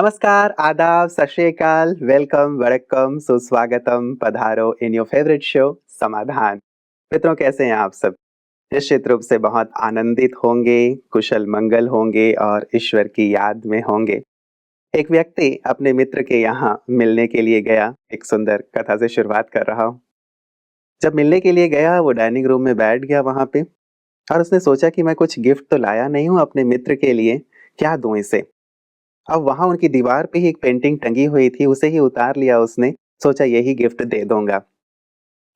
नमस्कार, आदाब, सत श्री अकाल, वेलकम, वड़क्कम, सुस्वागतम, पधारो इन योर फेवरेट शो समाधान। मित्रों, कैसे हैं आप सब? निश्चित रूप से बहुत आनंदित होंगे, कुशल मंगल होंगे और ईश्वर की याद में होंगे। एक व्यक्ति अपने मित्र के यहाँ मिलने के लिए गया। एक सुंदर कथा से शुरुआत कर रहा हूँ। जब मिलने के लिए गया, वो डाइनिंग रूम में बैठ गया वहां पे और उसने सोचा कि मैं कुछ गिफ्ट तो लाया नहीं हूँ अपने मित्र के लिए, क्या दूं इसे। अब वहां उनकी दीवार पे ही एक पेंटिंग टंगी हुई थी, उसे ही उतार लिया उसने, सोचा यही गिफ्ट दे दूंगा।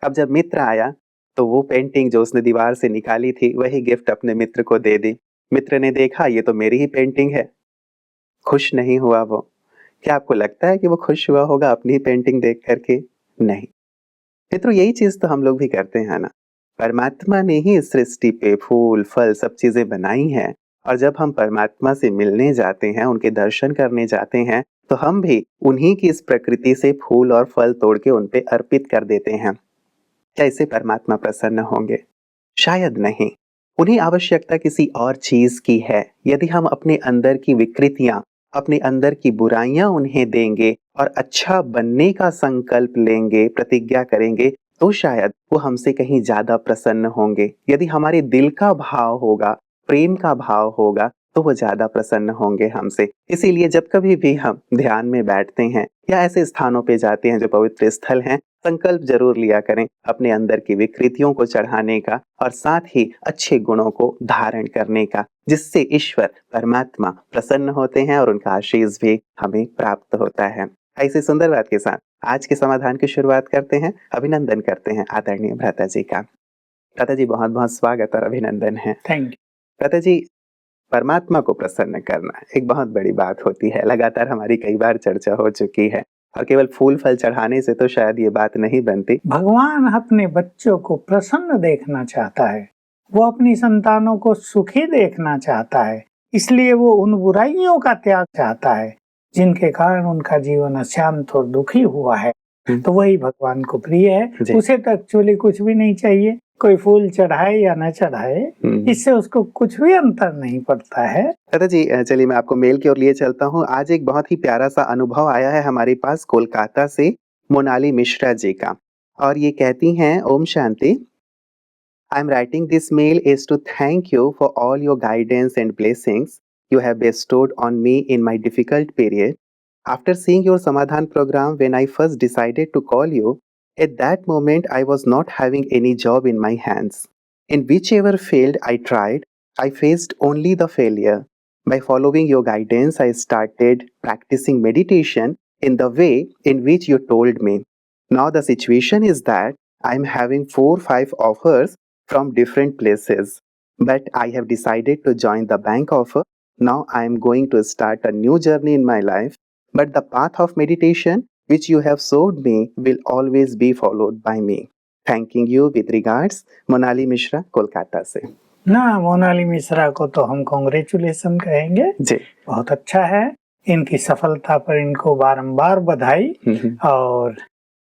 अब जब मित्र आया तो वो पेंटिंग जो उसने दीवार से निकाली थी वही गिफ्ट अपने मित्र को दे दी। मित्र ने देखा ये तो मेरी ही पेंटिंग है। खुश नहीं हुआ वो। क्या आपको लगता है कि वो खुश हुआ होगा अपनी ही पेंटिंग देख करके? नहीं। मित्रों, यही चीज तो हम लोग भी करते हैं ना। परमात्मा ने ही इस सृष्टि पे फूल फल सब चीजें बनाई हैं और जब हम परमात्मा से मिलने जाते हैं, उनके दर्शन करने जाते हैं, तो हम भी उन्हीं की इस प्रकृति से फूल और फल तोड़ के उन पे अर्पित कर देते हैं। क्या इससे परमात्मा प्रसन्न होंगे? शायद नहीं। उन्हें आवश्यकता किसी और चीज की है। यदि हम अपने अंदर की विकृतियां, अपने अंदर की बुराइयां उन्हें देंगे और अच्छा बनने का संकल्प लेंगे, प्रतिज्ञा करेंगे, तो शायद वो हमसे कहीं ज्यादा प्रसन्न होंगे। यदि हमारे दिल का भाव होगा, प्रेम का भाव होगा, तो वो ज्यादा प्रसन्न होंगे हमसे। इसीलिए जब कभी भी हम ध्यान में बैठते हैं या ऐसे स्थानों पे जाते हैं जो पवित्र स्थल हैं, संकल्प जरूर लिया करें अपने अंदर की विकृतियों को चढ़ाने का और साथ ही अच्छे गुणों को धारण करने का, जिससे ईश्वर परमात्मा प्रसन्न होते हैं और उनका आशीष भी हमें प्राप्त होता है। ऐसी सुंदर बात के साथ आज के समाधान की शुरुआत करते हैं। अभिनंदन करते हैं आदरणीय भ्राता जी का। भ्राता जी, बहुत बहुत स्वागत और अभिनंदन है। Thank you. भ्राता जी, परमात्मा को प्रसन्न करना एक बहुत बड़ी बात होती है। लगातार हमारी कई बार चर्चा हो चुकी है और केवल फूल फल चढ़ाने से तो शायद ये बात नहीं बनती। भगवान अपने बच्चों को प्रसन्न देखना चाहता है, वो अपनी संतानों को सुखी देखना चाहता है, इसलिए वो उन बुराइयों का त्याग चाहता है जिनके कारण उनका जीवन अशांत और दुखी हुआ है। तो वही भगवान को प्रिय है। उसे तो एक्चुअली कुछ भी नहीं चाहिए, कोई फूल चढ़ाए या न चढ़ाए, इससे उसको कुछ भी अंतर नहीं पड़ता है। दादा जी, चलिए मैं आपको मेल की ओर लिए चलता हूँ। आज एक बहुत ही प्यारा सा अनुभव आया है हमारे पास कोलकाता से, मोनाली मिश्रा जी का, और ये कहती हैं, Om Shanti. I am writing this mail is to thank you for all your guidance and blessings you have bestowed on me in my difficult period. After seeing your Samadhan program when I first decided to call you, at that moment I was not having any job in my hands. In whichever field I tried, I faced only the failure. By following your guidance, I started practicing meditation in the way in which you told me. Now the situation is that I am having 4-5 offers from different places, but I have decided to join the bank offer. Now I am going to start a new journey in my life, but the path of meditation which you have showed me will always be followed by me. Thanking you with regards, Monali Mishra, Kolkata से। ना, मोनाली मिश्रा को तो हम congratulation कहेंगे जी। बहुत अच्छा है। इनकी सफलता पर इनको बारंबार बधाई। और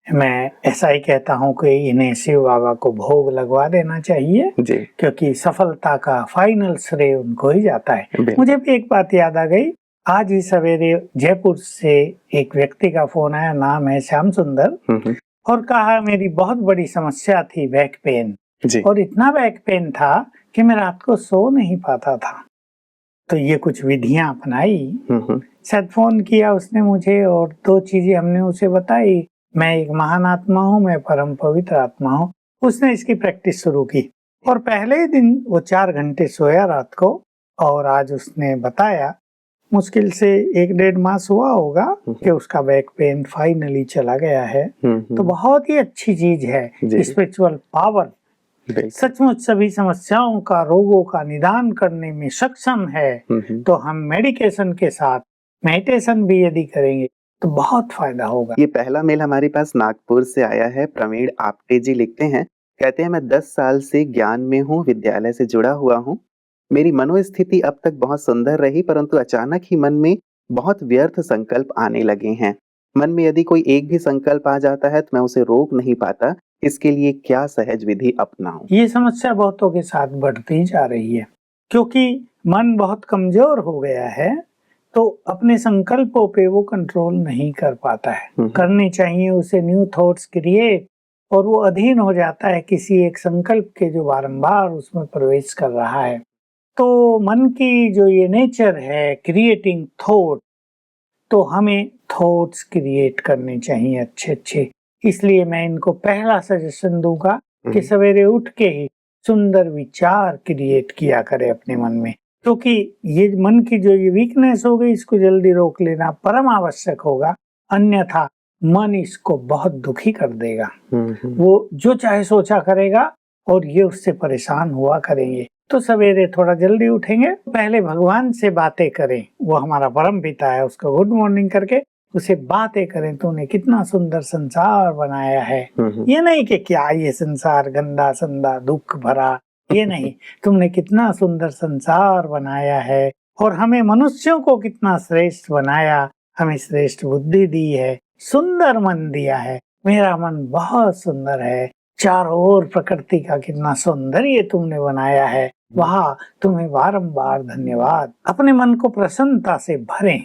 मैं ऐसा ही कहता हूँ कि इन्हें शिव बाबा को भोग लगवा देना चाहिए जी। क्योंकि सफलता का फाइनल श्रेय उनको ही जाता है। मुझे भी एक बात याद आ गई। आज ही सवेरे जयपुर से एक व्यक्ति का फोन आया, नाम है श्याम सुंदर, और कहा मेरी बहुत बड़ी समस्या थी बैक पेन, और इतना बैक पेन था कि मैं रात को सो नहीं पाता था। तो ये कुछ विधियां अपनाई। शायद फोन किया उसने मुझे और 2 चीजें हमने उसे बताई। मैं एक महान आत्मा हूँ, मैं परम पवित्र आत्मा हूँ। उसने इसकी प्रैक्टिस शुरू की और पहले ही दिन वो 4 घंटे सोया रात को। और आज उसने बताया मुश्किल से 1-1.5 मास हुआ होगा कि उसका बैक पेन फाइनली चला गया है। तो बहुत ही अच्छी चीज है स्पिरिचुअल पावर। सचमुच सभी समस्याओं का, रोगों का निदान करने में सक्षम है। तो हम मेडिकेशन के साथ मेडिटेशन भी यदि करेंगे तो बहुत फायदा होगा। ये पहला मेल हमारे पास नागपुर से आया है। प्रवीण आपटे जी लिखते हैं, कहते हैं, मैं 10 साल से ज्ञान में हूँ, विद्यालय से जुड़ा हुआ हूँ। मेरी मनोस्थिति अब तक बहुत सुंदर रही, परंतु अचानक ही मन में बहुत व्यर्थ संकल्प आने लगे हैं। मन में यदि कोई एक भी संकल्प आ जाता है तो मैं उसे रोक नहीं पाता। इसके लिए क्या सहज विधि अपनाऊं? ये समस्या बहुतों के साथ बढ़ती जा रही है क्योंकि मन बहुत कमजोर हो गया है। तो अपने संकल्पों पे वो कंट्रोल नहीं कर पाता है। करने चाहिए उसे न्यू थॉट्स क्रिएट, और वो अधीन हो जाता है किसी एक संकल्प के जो बारंबार उसमें प्रवेश कर रहा है। तो मन की जो ये नेचर है क्रिएटिंग थॉट, तो हमें थॉट्स क्रिएट करने चाहिए अच्छे-अच्छे। इसलिए मैं इनको पहला सजेशन दूंगा कि सवेरे उठ के ही सुंदर विचार क्रिएट किया करे अपने मन में, क्योंकि ये मन की जो ये वीकनेस हो गई इसको जल्दी रोक लेना परम आवश्यक होगा, अन्यथा मन इसको बहुत दुखी कर देगा। वो जो चाहे सोचा करेगा और ये उससे परेशान हुआ करेंगे। तो सवेरे थोड़ा जल्दी उठेंगे, पहले भगवान से बातें करें, वो हमारा परम पिता है, उसको गुड मॉर्निंग करके उसे बातें करें, तूने कितना सुंदर संसार बनाया है। ये नहीं कि क्या ये संसार गंदा संदा दुख भरा, ये नहीं, तुमने कितना सुंदर संसार बनाया है और हमें मनुष्यों को कितना श्रेष्ठ बनाया, हमें श्रेष्ठ बुद्धि दी है, सुंदर मन दिया है, मेरा मन बहुत सुंदर है, चारों ओर प्रकृति का कितना सौंदर्य तुमने बनाया है, वहाँ तुम्हें बारंबार धन्यवाद। अपने मन को प्रसन्नता से भरें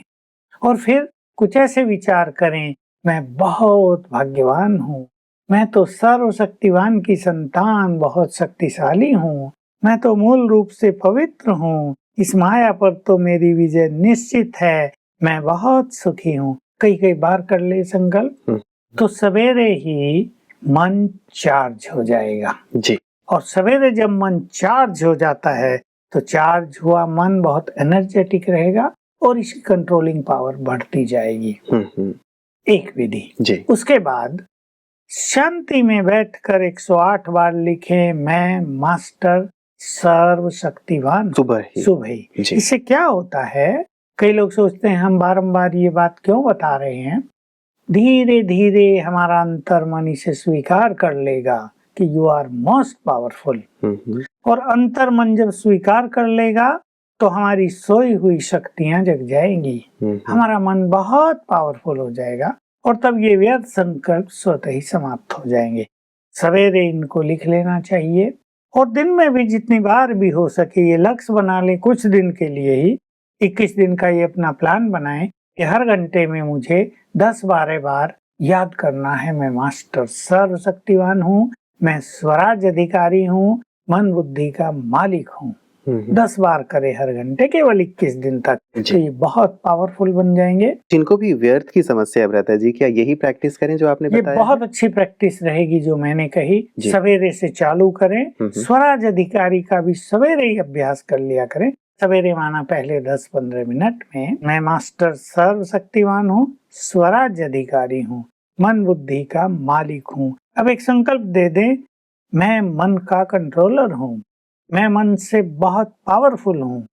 और फिर कुछ ऐसे विचार करें, मैं बहुत भाग्यवान हूँ, मैं तो सर्वशक्तिवान की संतान बहुत शक्तिशाली हूँ, मैं तो मूल रूप से पवित्र हूँ, इस माया पर तो मेरी विजय निश्चित है, मैं बहुत सुखी हूँ। कई बार कर ले संकल्प, तो सवेरे ही मन चार्ज हो जाएगा जी। और सवेरे जब मन चार्ज हो जाता है तो चार्ज हुआ मन बहुत एनर्जेटिक रहेगा और इसकी कंट्रोलिंग पावर बढ़ती जाएगी। एक विधि जी। उसके बाद शांति में बैठकर 108 बार लिखें, मैं मास्टर सर्वशक्तिवान सुबह ही। इससे क्या होता है, कई लोग सोचते हैं हम बारंबार ये बात क्यों बता रहे हैं। धीरे धीरे हमारा अंतर मन इसे स्वीकार कर लेगा कि यू आर मोस्ट पावरफुल, और अंतर मन जब स्वीकार कर लेगा तो हमारी सोई हुई शक्तियां जग जाएंगी, हमारा मन बहुत पावरफुल हो जाएगा और तब ये व्यर्थ संकल्प स्वतः ही समाप्त हो जाएंगे। सवेरे इनको लिख लेना चाहिए और दिन में भी जितनी बार भी हो सके ये लक्ष्य बना ले, कुछ दिन के लिए ही 21 दिन का ये अपना प्लान बनाएं कि हर घंटे में मुझे 10-12 बार याद करना है, मैं मास्टर सर्वशक्तिवान हूँ, मैं स्वराज अधिकारी हूँ, मन बुद्धि का मालिक हूँ। 10 बार करे हर घंटे, केवल 21 दिन तक, तो ये बहुत पावरफुल बन जाएंगे। जिनको भी व्यर्थ की समस्या है जी, क्या यही प्रैक्टिस करें जो आपने बताया? ये बहुत अच्छी प्रैक्टिस रहेगी जो मैंने कही, सवेरे से चालू करें। स्वराज अधिकारी का भी सवेरे ही अभ्यास कर लिया करें। सवेरे माना पहले 10-15 मिनट में मैं मास्टर सर्वशक्तिवान हूँ, स्वराज अधिकारी हूँ, मन बुद्धि का मालिक हूँ। अब एक संकल्प दे दें, मैं मन का कंट्रोलर हूँ, मैं मन से बहुत पावरफुल हूँ,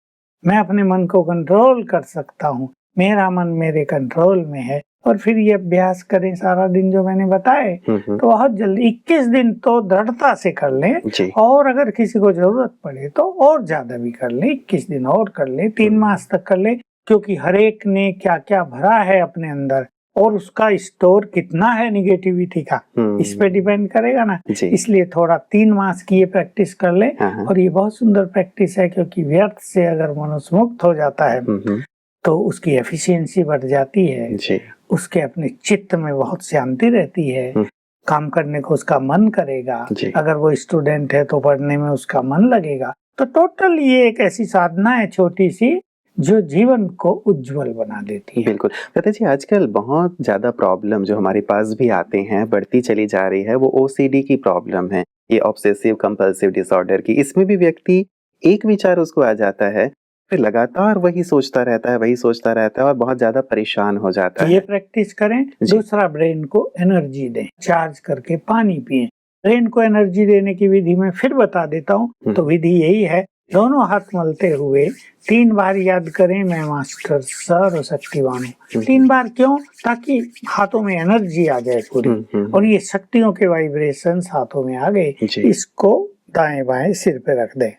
मैं अपने मन को कंट्रोल कर सकता हूँ, मेरा मन मेरे कंट्रोल में है। और फिर ये अभ्यास करें सारा दिन जो मैंने बताए, तो बहुत जल्दी 21 दिन तो दृढ़ता से कर लें, और अगर किसी को जरूरत पड़े तो और ज्यादा भी कर लें, 21 दिन और कर लें, 3 मास तक कर लें, क्योंकि हर एक ने क्या क्या भरा है अपने अंदर और उसका स्टोर कितना है निगेटिविटी का, इस पे डिपेंड करेगा ना। इसलिए थोड़ा 3 मास की ये प्रैक्टिस कर ले, और ये बहुत सुंदर प्रैक्टिस है, क्योंकि व्यर्थ से अगर मनुष्य मुक्त हो जाता है तो उसकी एफिशिएंसी बढ़ जाती है, उसके अपने चित्त में बहुत शांति रहती है, काम करने को उसका मन करेगा, अगर वो स्टूडेंट है तो पढ़ने में उसका मन लगेगा। तो टोटल ये एक ऐसी साधना है छोटी सी जो जीवन को उज्जवल बना देती है। बिल्कुल पता जी, आजकल बहुत ज्यादा प्रॉब्लम जो हमारे पास भी आते हैं बढ़ती चली जा रही है, वो ओसीडी की प्रॉब्लम है, ये ऑब्सेसिव कंपल्सिव डिसऑर्डर की। इसमें भी व्यक्ति एक विचार उसको आ जाता है, फिर लगातार वही सोचता रहता है और बहुत ज्यादा परेशान हो जाता है। ये प्रैक्टिस करें। दूसरा, ब्रेन को एनर्जी दें, चार्ज करके पानी पिए। ब्रेन को एनर्जी देने की विधि मैं फिर बता देता हूँ। तो विधि यही है, दोनों हाथ मलते हुए 3 बार याद करें, मैं मास्टर सर्वशक्तिवान हूँ। 3 बार क्यों? ताकि हाथों में एनर्जी आ जाए पूरी, और ये शक्तियों के वाइब्रेशंस हाथों में आ गए। इसको दाएं बाएं सिर पे रख दें,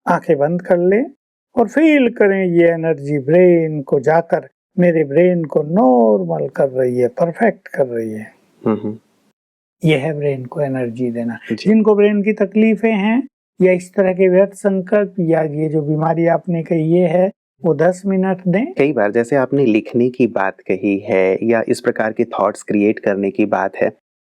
आंखें बंद कर लें और फील करें ये एनर्जी ब्रेन को जाकर मेरे ब्रेन को नॉर्मल कर रही है, परफेक्ट कर रही है। यह है ब्रेन को एनर्जी देना। जिनको ब्रेन की तकलीफें हैं या इस तरह के व्यर्थ संकल्प या ये जो बीमारी आपने कही ये है, वो 10 मिनट दें। कई बार जैसे आपने लिखने की बात कही है या इस प्रकार के थॉट्स क्रिएट करने की बात है,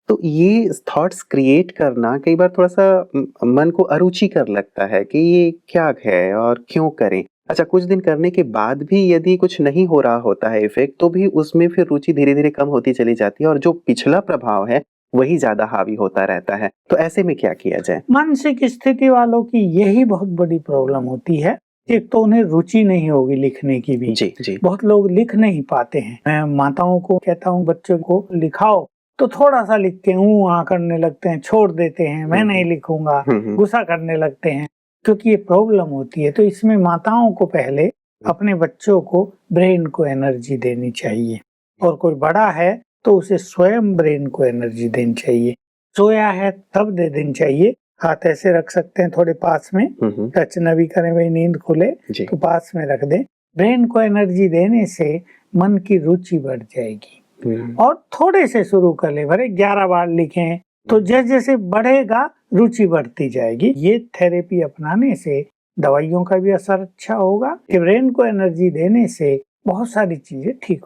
तो ये थॉट्स क्रिएट करना कई बार थोड़ा-सा मन को अरुचिकर लगता है कि ये क्या है और क्यों करें? अच्छा, कुछ दिन करने के बाद भी यदि कुछ नहीं हो रहा होता है इफ़ेक्ट, तो भी उसमें फिर रुचि धीरे-धीरे कम होती चली जाती है और जो पिछला प्रभाव है, वही ज़्यादा हावी होता रहता है। तो ऐसे में क्या किया जाए? मानसिक स्थिति वालों की यही बहुत बड़ी प्रॉब्लम होती है। एक तो उन्हें रुचि नहीं होगी लिखने की भी। जी, जी। बहुत लोग लिख नहीं पाते हैं। मैं माताओं को कहता हूँ बच्चों को लिखाओ, तो थोड़ा-सा लिख के ऊँ-आँ करने लगते हैं, छोड़ देते हैं, मैं नहीं लिखूँगा, गुस्सा करने लगते हैं, क्योंकि ये प्रॉब्लम होती है। तो इसमें माताओं को पहले अपने बच्चों को ब्रेन को एनर्जी देनी चाहिए और कोई बड़ा है तो उसे स्वयं ब्रेन को एनर्जी देनी चाहिए। सोया है तब दे देनी चाहिए। हाथ ऐसे रख सकते हैं थोड़े पास में, टच न भी करें, भाई नींद खुले तो पास में रख दें। ब्रेन को एनर्जी देने से मन की रुचि बढ़ जाएगी और थोड़े से शुरू कर ले, भले 11 बार लिखें तो जैसे जैसे बढ़ेगा रुचि बढ़ती जाएगी। ये थेरेपी अपनाने से दवाइयों का भी असर अच्छा होगा कि ब्रेन को एनर्जी देने से बहुत सारी चीजें ठीक हो